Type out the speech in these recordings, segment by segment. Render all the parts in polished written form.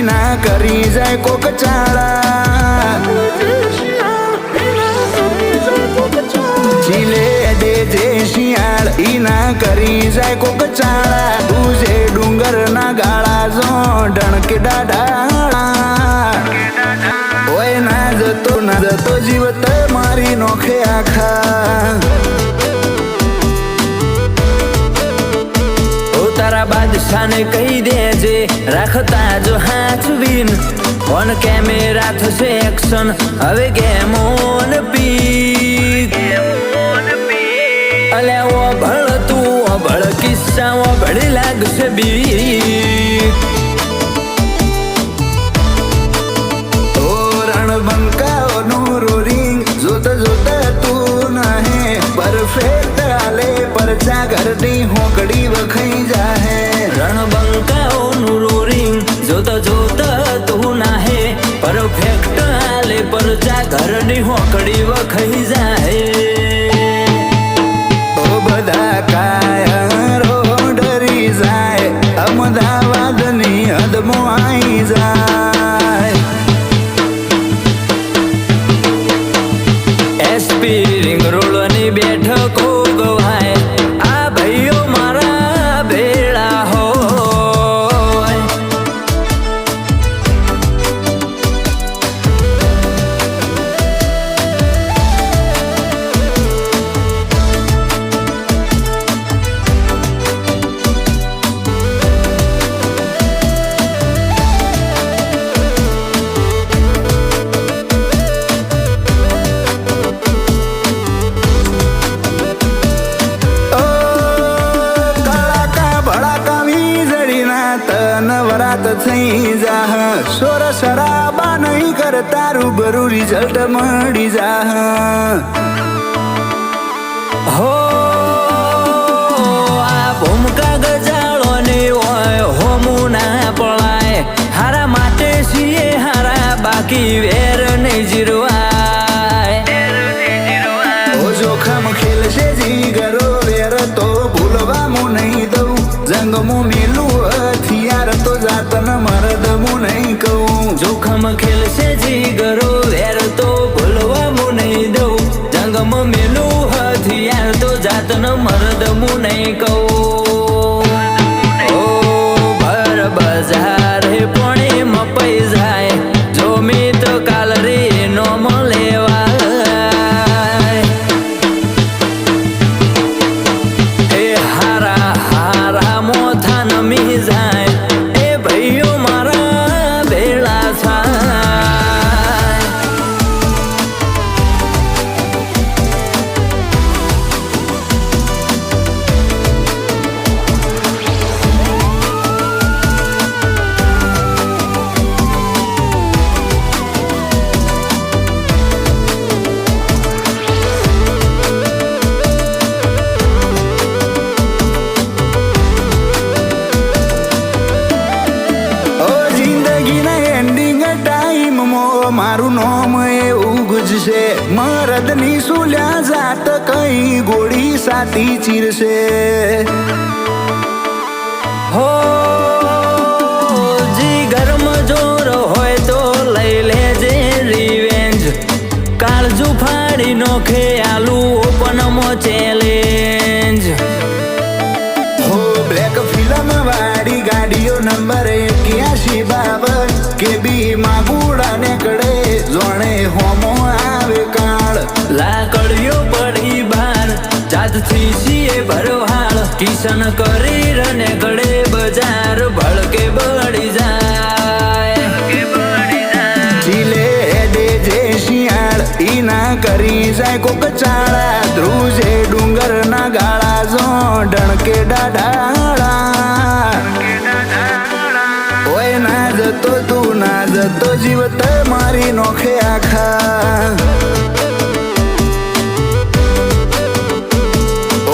ના કરી જાય કોક ચાળા ચીલે દે જે શિયાળ ઈ ના કરી જાય કોક ચાળા તુજે ડુંગર ના ગાળા જો ઢણકે ડાઢા ઓય ના જતો જીવત મારી નોખે આખા તારા બાદશાહને કહી દેજે રાખતા જો હાચવીન ઓન કેમેરા થશે એક્શન હવે ગેમ ઓન પીક અલ્યા ઓભળ તું ઓભળ કિસ્સા ઓભળી લાગશે બીક ઓ રણબંકાઓનું રોરિંગ જોતા જોતા તું નહે પરફેક્ટ આલે પરચા ઘરની હોકડી વખાઈ જાહે રણબંકાઓનું રોરિંગ જોતા જોતા તું નાહે પરફેક્ટ આલે પરચા ઘરની હોકડી વખાઈ જાય ઓ બધા કાયરો ડરી જાય અમદાવાદની હદમો આઈ જાય એસપી રિંગ રોડની બેઠકો ગવાય આ ભાઈઓ મારા ભેળા હોય નવરાત થઈ જાહ સોર શરાબા નહીં કરતા રૂબરૂ રિઝલ્ટ મળી જાહ હો આ ભૂમકા ગજાળો ને હોય હોમું ના પળાય હારા માટે છીએ હારા બાકી વેર નહીં જીરવાય ઓ જોખમ ખેલશે જીગરો વેર તો ભૂલવામું નહીં દઉં જંગમું મેલું હથિયાર તો જાતન મરદમું નહીં કહું જોખમ ખેલશે જીગરો વેર તો ભૂલવામું નહીં દઉં જંગમ મેલું હથિયાર તો જાતન મરદમું નહીં કહું ઓ ભર બજાર હે પોણે મપઈ જાય જો મિત કાલ રે નોમ લેવાય એ હારા હારા મોથા નમી જાય એ ભાઈઓ મારા ભેળા થાય મારું નામ એવું ગુજશે મરદની સુલ્યા જાત કઈ ગોળી સાતી ચીરશે હો જીગરમાં જોર હોય તો લઈ લેજે રિવેન્જ કાળજુ ફાડી નોખે આલુ ઓપનમાં ચેલેન્જ હો બ્લેક ફિલ્મ વાળી ગાડીઓ નંબર 8152 કે બી માગુડા ને કડે જોણે હોમો આવે કાળ લાકડીઓ પડી બાર જાતથી છીએ ભરવાળ કિશન કરી રને ગળે બજાર ભળકે બળી જાય ચીલે દે જે શિયાળ ઈ ના કરી જાય કોક ચાળા ધ્રુજે ડુંગર ના ગાળા જો ઢણકે ડાઢાળા ઓ જતો તું ના જતો જીવ મારી નોખે આખા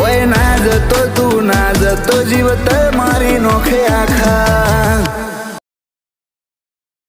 ઓય ના જતો તું ના જતો જીવ મારી નોખે આખા